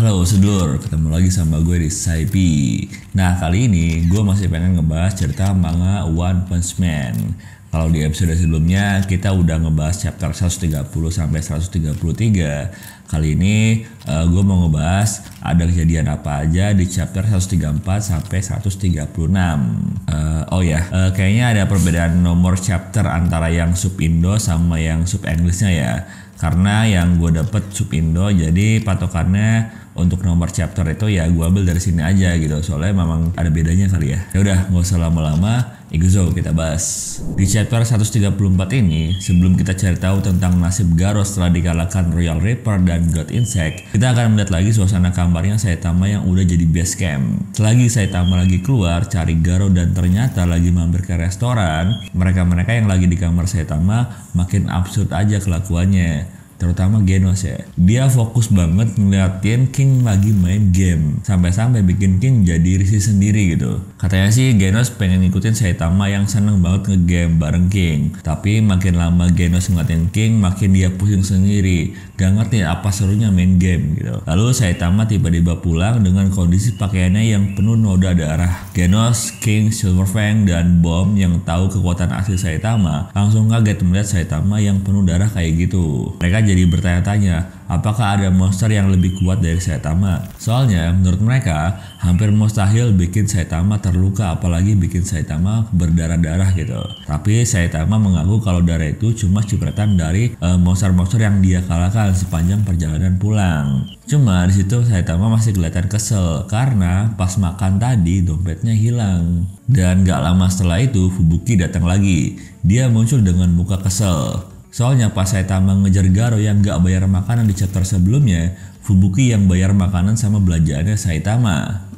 Halo sedulur, ketemu lagi sama gue di Saipi. Nah kali ini gue masih pengen ngebahas cerita manga One Punch Man. Kalau di episode sebelumnya kita udah ngebahas chapter 130 sampai 133. Kali ini gue mau ngebahas ada kejadian apa aja di chapter 134 sampai 136. Kayaknya ada perbedaan nomor chapter antara yang sub Indo sama yang sub Englishnya ya. Karena yang gue dapet sub Indo, jadi patokannya untuk nomor chapter itu ya gue ambil dari sini aja gitu. Soalnya memang ada bedanya kali ya. Ya udah, nggak usah lama-lama, ikuzo kita bahas. Di chapter 134 ini, sebelum kita cari tahu tentang nasib Garo setelah dikalahkan Royal Reaper dan God Insect, kita akan melihat lagi suasana kamarnya Saitama yang udah jadi base camp. Selagi Saitama lagi keluar cari Garo dan ternyata lagi mampir ke restoran, mereka-mereka yang lagi di kamar Saitama makin absurd aja kelakuannya. Terutama Genos ya. Dia fokus banget ngeliatin King lagi main game. Sampai-sampai bikin King jadi risih sendiri gitu. Katanya sih Genos pengen ngikutin Saitama yang seneng banget ngegame bareng King. Tapi makin lama Genos ngeliatin King, makin dia pusing sendiri. Gak ngerti apa serunya main game gitu. Lalu Saitama tiba-tiba pulang dengan kondisi pakaiannya yang penuh noda darah. Genos, King, Silverfang, dan Bomb yang tahu kekuatan asli Saitama langsung kaget melihat Saitama yang penuh darah kayak gitu. Mereka jadi bertanya-tanya, apakah ada monster yang lebih kuat dari Saitama? Soalnya menurut mereka hampir mustahil bikin Saitama terluka, apalagi bikin Saitama berdarah-darah gitu. Tapi Saitama mengaku kalau darah itu cuma cipratan dari monster-monster yang dia kalahkan sepanjang perjalanan pulang. Cuma di situ Saitama masih kelihatan kesel karena pas makan tadi dompetnya hilang. Dan gak lama setelah itu Fubuki datang lagi. Dia muncul dengan muka kesel. Soalnya pas Saitama ngejar Garo yang gak bayar makanan di chapter sebelumnya, Fubuki yang bayar makanan sama belanjaannya Saitama.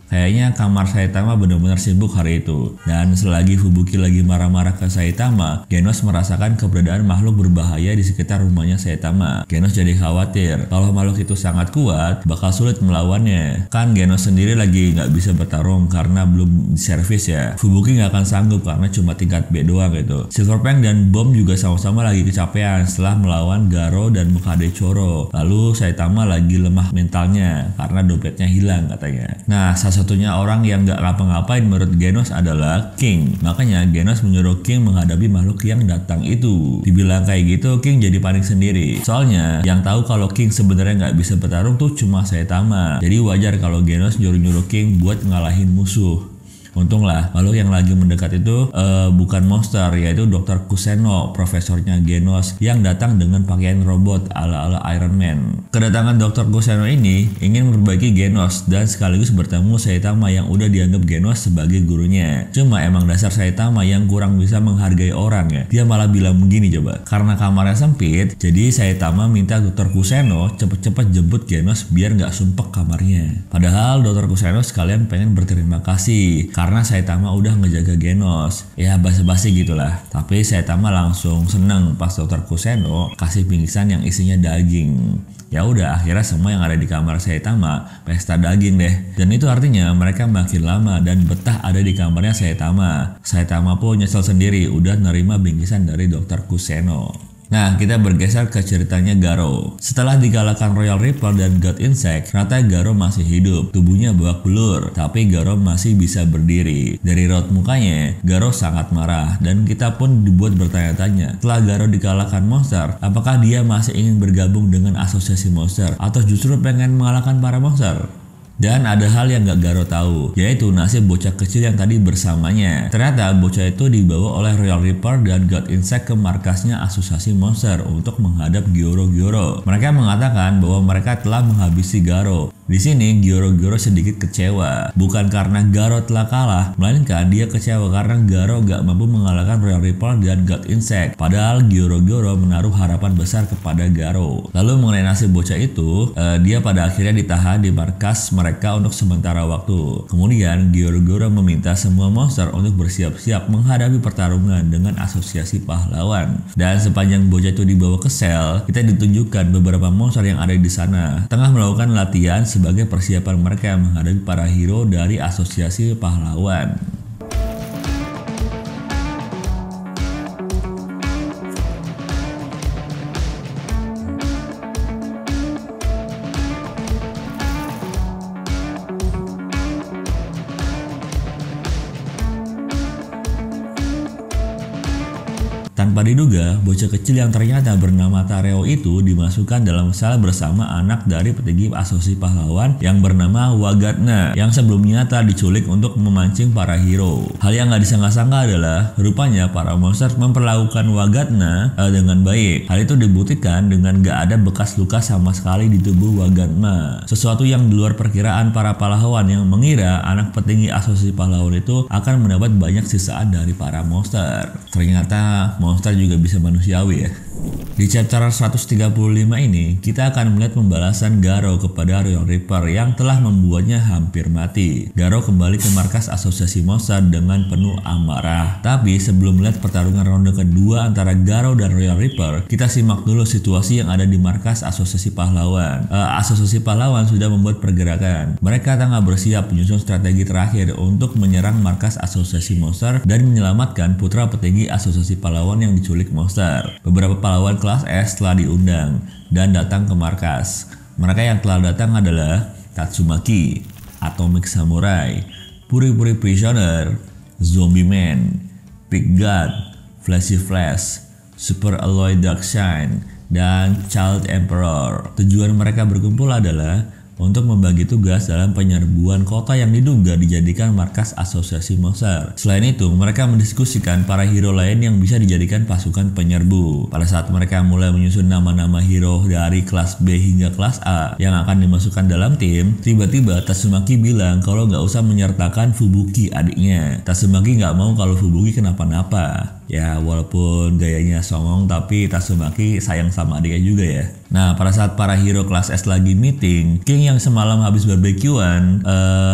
Kayaknya kamar Saitama benar-benar sibuk hari itu. Dan selagi Fubuki lagi marah-marah ke Saitama, Genos merasakan keberadaan makhluk berbahaya di sekitar rumahnya Saitama. Genos jadi khawatir kalau makhluk itu sangat kuat, bakal sulit melawannya. Kan Genos sendiri lagi nggak bisa bertarung karena belum servis ya. Fubuki nggak akan sanggup karena cuma tingkat B doang gitu. Silverfang dan Bomb juga sama-sama lagi kecapean setelah melawan Garo dan Mukade Choro. Lalu Saitama lagi lemah mentalnya karena dompetnya hilang katanya. Nah, satunya orang yang gak ngapa-ngapain menurut Genos adalah King. Makanya Genos menyuruh King menghadapi makhluk yang datang itu. Dibilang kayak gitu, King jadi panik sendiri. Soalnya yang tahu kalau King sebenarnya gak bisa bertarung tuh cuma Saitama. Jadi wajar kalau Genos nyuruh-nyuruh King buat ngalahin musuh. Untunglah makhluk yang lagi mendekat itu bukan monster, yaitu Dr. Kuseno, profesornya Genos yang datang dengan pakaian robot ala-ala Iron Man. Kedatangan Dr. Kuseno ini ingin memperbaiki Genos dan sekaligus bertemu Saitama yang udah dianggap Genos sebagai gurunya. Cuma emang dasar Saitama yang kurang bisa menghargai orang ya. Dia malah bilang begini coba, karena kamarnya sempit, jadi Saitama minta Dr. Kuseno cepet-cepet jemput Genos biar nggak sumpek kamarnya. Padahal Dr. Kuseno sekalian pengen berterima kasih karena Saitama udah ngejaga Genos. Ya basa-basi gitulah. Tapi Saitama langsung seneng pas Dr. Kuseno kasih bingkisan yang isinya daging. Ya udah, akhirnya semua yang ada di kamar Saitama pesta daging deh. Dan itu artinya mereka makin lama dan betah ada di kamarnya Saitama. Saitama pun nyesel sendiri udah nerima bingkisan dari Dr. Kuseno. Nah, kita bergeser ke ceritanya Garo. Setelah dikalahkan Royal Reaper dan God Insect, ternyata Garo masih hidup. Tubuhnya babak belur, tapi Garo masih bisa berdiri. Dari raut mukanya, Garo sangat marah dan kita pun dibuat bertanya-tanya. Setelah Garo dikalahkan monster, apakah dia masih ingin bergabung dengan asosiasi monster atau justru pengen mengalahkan para monster? Dan ada hal yang gak Garo tahu, yaitu nasib bocah kecil yang tadi bersamanya. Ternyata bocah itu dibawa oleh Royal Reaper dan God Insect ke markasnya asosiasi monster untuk menghadap Gyoro-Gyoro. Mereka mengatakan bahwa mereka telah menghabisi Garo. Di sini Gyoro-Gyoro sedikit kecewa, bukan karena Garo telah kalah, melainkan dia kecewa karena Garo gak mampu mengalahkan Royal Reaper dan God Insect. Padahal Gyoro-Gyoro menaruh harapan besar kepada Garo. Lalu mengenai nasib bocah itu, dia pada akhirnya ditahan di markas mereka untuk sementara waktu. Kemudian Gyoro-Gyoro meminta semua monster untuk bersiap-siap menghadapi pertarungan dengan asosiasi pahlawan. Dan sepanjang bocah itu dibawa ke sel, kita ditunjukkan beberapa monster yang ada di sana tengah melakukan latihan sebagai persiapan mereka menghadapi para hero dari asosiasi pahlawan. Tanpa diduga, bocah kecil yang ternyata bernama Tareo itu dimasukkan dalam sel bersama anak dari petinggi asosiasi pahlawan yang bernama Wagatna yang sebelumnya telah diculik untuk memancing para hero. Hal yang gak disangka-sangka adalah rupanya para monster memperlakukan Wagatna dengan baik. Hal itu dibuktikan dengan gak ada bekas luka sama sekali di tubuh Wagatna. Sesuatu yang di luar perkiraan para pahlawan yang mengira anak petinggi asosiasi pahlawan itu akan mendapat banyak sisaan dari para monster. Ternyata monster juga bisa manusiawi ya. Di chapter 135 ini, kita akan melihat pembalasan Garo kepada Royal Reaper yang telah membuatnya hampir mati. Garo kembali ke markas asosiasi monster dengan penuh amarah. Tapi sebelum melihat pertarungan ronde kedua antara Garo dan Royal Reaper, kita simak dulu situasi yang ada di markas asosiasi pahlawan. Asosiasi pahlawan sudah membuat pergerakan. Mereka tengah bersiap menyusun strategi terakhir untuk menyerang markas asosiasi monster dan menyelamatkan putra petinggi asosiasi pahlawan yang diculik monster. Beberapa pahlawan kelas S telah diundang dan datang ke markas. Mereka yang telah datang adalah Tatsumaki, Atomic Samurai, Puri-Puri Prisoner, Zombie Man, Big God, Flashy Flash, Super Alloy Darkshine, dan Child Emperor. Tujuan mereka berkumpul adalah untuk membagi tugas dalam penyerbuan kota yang diduga dijadikan markas asosiasi monster. Selain itu, mereka mendiskusikan para hero lain yang bisa dijadikan pasukan penyerbu. Pada saat mereka mulai menyusun nama-nama hero dari kelas B hingga kelas A yang akan dimasukkan dalam tim, tiba-tiba Tatsumaki bilang kalau nggak usah menyertakan Fubuki adiknya. Tatsumaki nggak mau kalau Fubuki kenapa-napa. Ya walaupun gayanya songong tapi Tatsumaki sayang sama adiknya juga ya. Nah pada saat para hero kelas S lagi meeting, King yang semalam habis barbekyuan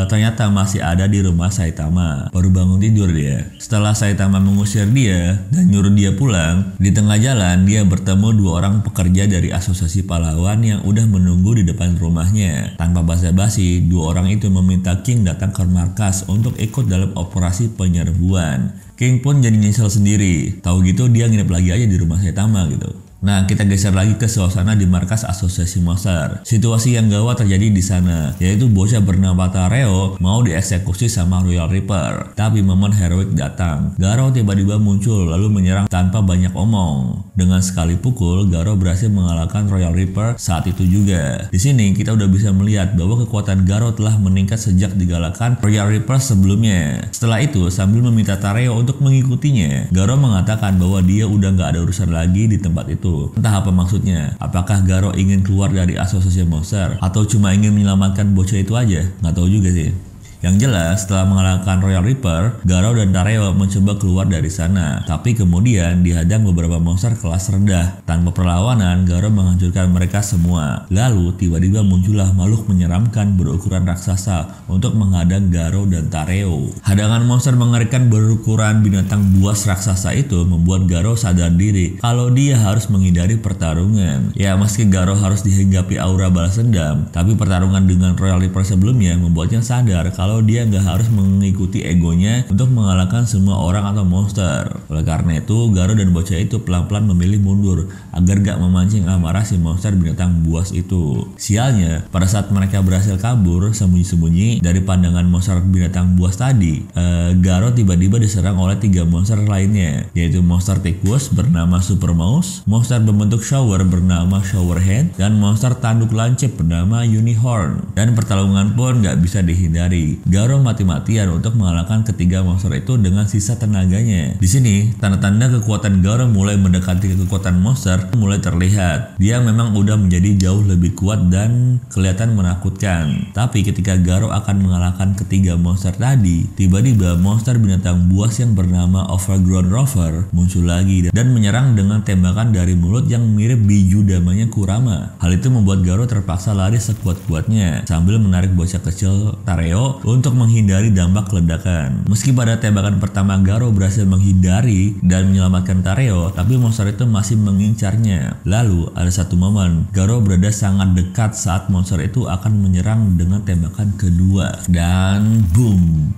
ternyata masih ada di rumah Saitama. Baru bangun tidur dia. Setelah Saitama mengusir dia dan nyuruh dia pulang, di tengah jalan dia bertemu dua orang pekerja dari asosiasi pahlawan yang udah menunggu di depan rumahnya. Tanpa basa-basi, dua orang itu meminta King datang ke markas untuk ikut dalam operasi penyerbuan. King pun jadi nyesel sendiri. Tahu gitu dia nginep lagi aja di rumah Saitama gitu. Nah, kita geser lagi ke suasana di markas asosiasi monster. Situasi yang gawat terjadi di sana, yaitu bocah bernama Tareo mau dieksekusi sama Royal Reaper. Tapi momen heroik datang. Garo tiba-tiba muncul lalu menyerang tanpa banyak omong. Dengan sekali pukul, Garo berhasil mengalahkan Royal Reaper saat itu juga. Di sini kita udah bisa melihat bahwa kekuatan Garo telah meningkat sejak digalakkan Royal Reaper sebelumnya. Setelah itu, sambil meminta Tareo untuk mengikutinya, Garo mengatakan bahwa dia udah gak ada urusan lagi di tempat itu. Entah apa maksudnya. Apakah Garo ingin keluar dari asosiasi monster atau cuma ingin menyelamatkan bocah itu aja? Nggak tahu juga sih. Yang jelas, setelah mengalahkan Royal Reaper, Garo dan Tareo mencoba keluar dari sana. Tapi kemudian dihadang beberapa monster kelas rendah. Tanpa perlawanan, Garo menghancurkan mereka semua. Lalu tiba-tiba muncullah makhluk menyeramkan berukuran raksasa untuk menghadang Garo dan Tareo. Hadangan monster mengerikan berukuran binatang buas raksasa itu membuat Garo sadar diri kalau dia harus menghindari pertarungan. Ya, meski Garo harus dihinggapi aura balas dendam, tapi pertarungan dengan Royal Reaper sebelumnya membuatnya sadar kalau dia nggak harus mengikuti egonya untuk mengalahkan semua orang atau monster. Oleh karena itu, Garo dan bocah itu pelan-pelan memilih mundur agar gak memancing amarah si monster binatang buas itu. Sialnya, pada saat mereka berhasil kabur sembunyi-sembunyi dari pandangan monster binatang buas tadi, Garo tiba-tiba diserang oleh 3 monster lainnya, yaitu monster tikus bernama Super Mouse, monster berbentuk shower bernama Showerhead, dan monster tanduk lancip bernama Unihorn. Dan pertarungan pun gak bisa dihindari. Garo mati-matian untuk mengalahkan ketiga monster itu dengan sisa tenaganya. Di sini, tanda-tanda kekuatan Garo mulai mendekati kekuatan monster mulai terlihat. Dia memang udah menjadi jauh lebih kuat dan kelihatan menakutkan. Tapi ketika Garo akan mengalahkan ketiga monster tadi, tiba-tiba monster binatang buas yang bernama Overgrown Rover muncul lagi dan menyerang dengan tembakan dari mulut yang mirip biju damanya Kurama. Hal itu membuat Garo terpaksa lari sekuat-kuatnya sambil menarik bocah kecil Tareo untuk menghindari dampak ledakan. Meski pada tembakan pertama Garo berhasil menghindari dan menyelamatkan Tareo, tapi monster itu masih mengincarnya. Lalu ada satu momen Garo berada sangat dekat saat monster itu akan menyerang dengan tembakan kedua dan boom.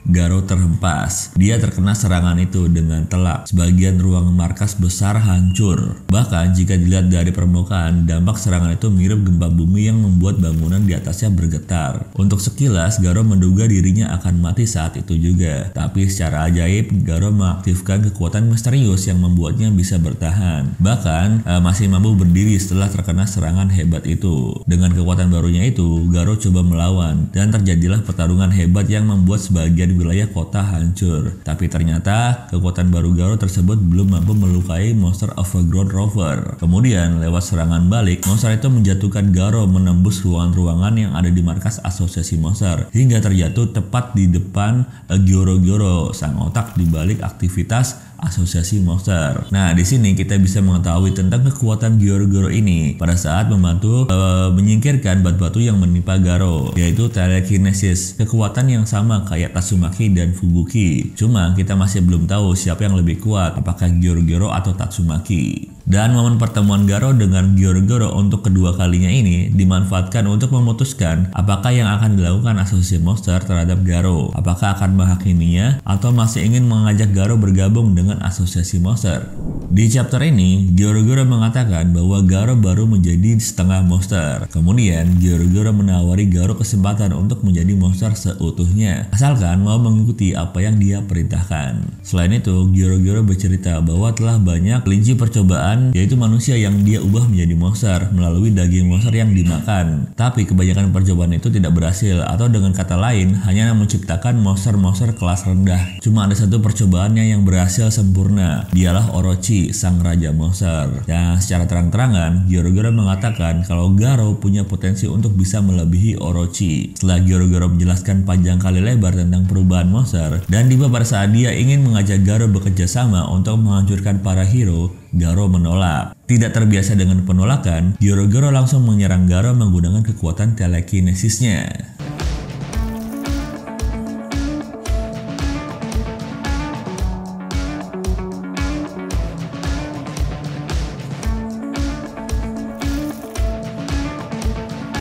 Garo terhempas. Dia terkena serangan itu dengan telak. Sebagian ruang markas besar hancur. Bahkan jika dilihat dari permukaan, dampak serangan itu mirip gempa bumi yang membuat bangunan di atasnya bergetar. Untuk sekilas, Garo menduga dirinya akan mati saat itu juga. Tapi secara ajaib, Garo mengaktifkan kekuatan misterius yang membuatnya bisa bertahan. Bahkan masih mampu berdiri setelah terkena serangan hebat itu. Dengan kekuatan barunya itu, Garo coba melawan dan terjadilah pertarungan hebat yang membuat sebagian wilayah kota hancur. Tapi ternyata kekuatan baru Garo tersebut belum mampu melukai monster Overgrown Rover. Kemudian lewat serangan balik, monster itu menjatuhkan Garo menembus ruangan-ruangan yang ada di markas asosiasi monster hingga terjatuh tepat di depan Gyoro-Gyoro, sang otak di balik aktivitas asosiasi monster. Nah, di sini kita bisa mengetahui tentang kekuatan Gyoro-Gyoro ini pada saat membantu menyingkirkan batu-batu yang menimpa Garo, yaitu telekinesis, kekuatan yang sama kayak Tatsumaki dan Fubuki. Cuma kita masih belum tahu siapa yang lebih kuat, apakah Gyoro-Gyoro atau Tatsumaki. Dan momen pertemuan Garo dengan Gyoro-Gyoro untuk kedua kalinya ini dimanfaatkan untuk memutuskan apakah yang akan dilakukan asosiasi monster terhadap Garo. Apakah akan menghakiminya atau masih ingin mengajak Garo bergabung dengan asosiasi monster. Di chapter ini, Gyoro-Gyoro mengatakan bahwa Garo baru menjadi setengah monster. Kemudian, Gyoro-Gyoro menawari Garo kesempatan untuk menjadi monster seutuhnya, asalkan mau mengikuti apa yang dia perintahkan. Selain itu, Gyoro-Gyoro bercerita bahwa telah banyak kelinci percobaan, yaitu manusia yang dia ubah menjadi monster melalui daging monster yang dimakan. Tapi kebanyakan percobaan itu tidak berhasil, atau dengan kata lain, hanya menciptakan monster-monster kelas rendah. Cuma ada satu percobaannya yang berhasil sempurna, dialah Orochi, sang raja monster. Dan secara terang-terangan, Gyoro-Gyoro mengatakan kalau Garo punya potensi untuk bisa melebihi Orochi. Setelah Gyoro-Gyoro menjelaskan panjang kali lebar tentang perubahan monster, dan tiba pada saat dia ingin mengajak Garo bekerja sama untuk menghancurkan para hero, Garo menolak. Tidak terbiasa dengan penolakan, Gyoro-Gyoro langsung menyerang Garo menggunakan kekuatan telekinesisnya.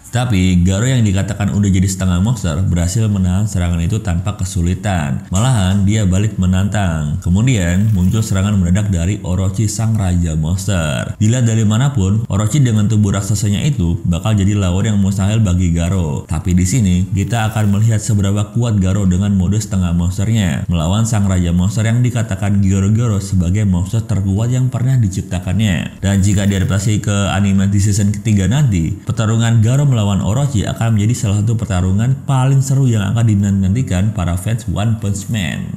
Tapi Garo yang dikatakan udah jadi setengah monster berhasil menahan serangan itu tanpa kesulitan. Malahan dia balik menantang. Kemudian muncul serangan mendadak dari Orochi, sang raja monster. Dilihat dari manapun, Orochi dengan tubuh raksasanya itu bakal jadi lawan yang mustahil bagi Garo. Tapi di sini kita akan melihat seberapa kuat Garo dengan mode setengah monsternya melawan sang raja monster yang dikatakan Gyoro-Gyoro sebagai monster terkuat yang pernah diciptakannya. Dan jika diadaptasi ke anime di season ketiga nanti, pertarungan Garo melawan Orochi akan menjadi salah satu pertarungan paling seru yang akan dinantikan para fans One Punch Man.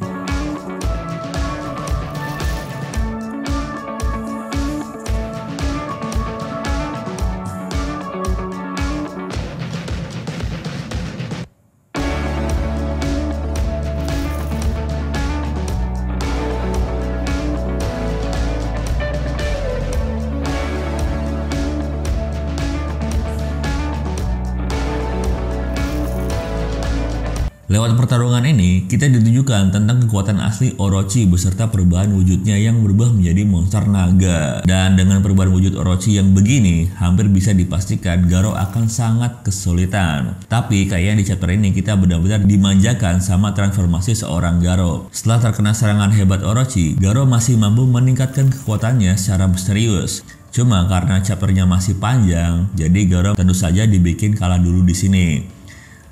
Lewat pertarungan ini, kita ditunjukkan tentang kekuatan asli Orochi beserta perubahan wujudnya yang berubah menjadi monster naga. Dan dengan perubahan wujud Orochi yang begini, hampir bisa dipastikan Garo akan sangat kesulitan. Tapi kayaknya di chapter ini kita benar-benar dimanjakan sama transformasi seorang Garo. Setelah terkena serangan hebat Orochi, Garo masih mampu meningkatkan kekuatannya secara misterius. Cuma karena chapternya masih panjang, jadi Garo tentu saja dibikin kalah dulu di sini.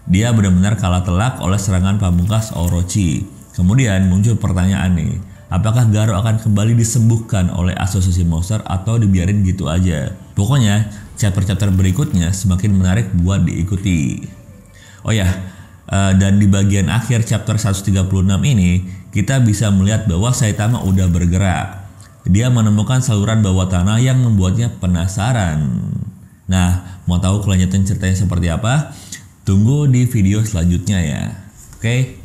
Dia benar-benar kalah telak oleh serangan pamungkas Orochi. Kemudian muncul pertanyaan nih, apakah Garo akan kembali disembuhkan oleh asosiasi monster atau dibiarin gitu aja? Pokoknya chapter-chapter berikutnya semakin menarik buat diikuti. Oh ya, dan di bagian akhir chapter 136 ini kita bisa melihat bahwa Saitama udah bergerak. Dia menemukan saluran bawah tanah yang membuatnya penasaran. Nah, mau tahu kelanjutan ceritanya seperti apa? Tunggu di video selanjutnya ya. Oke.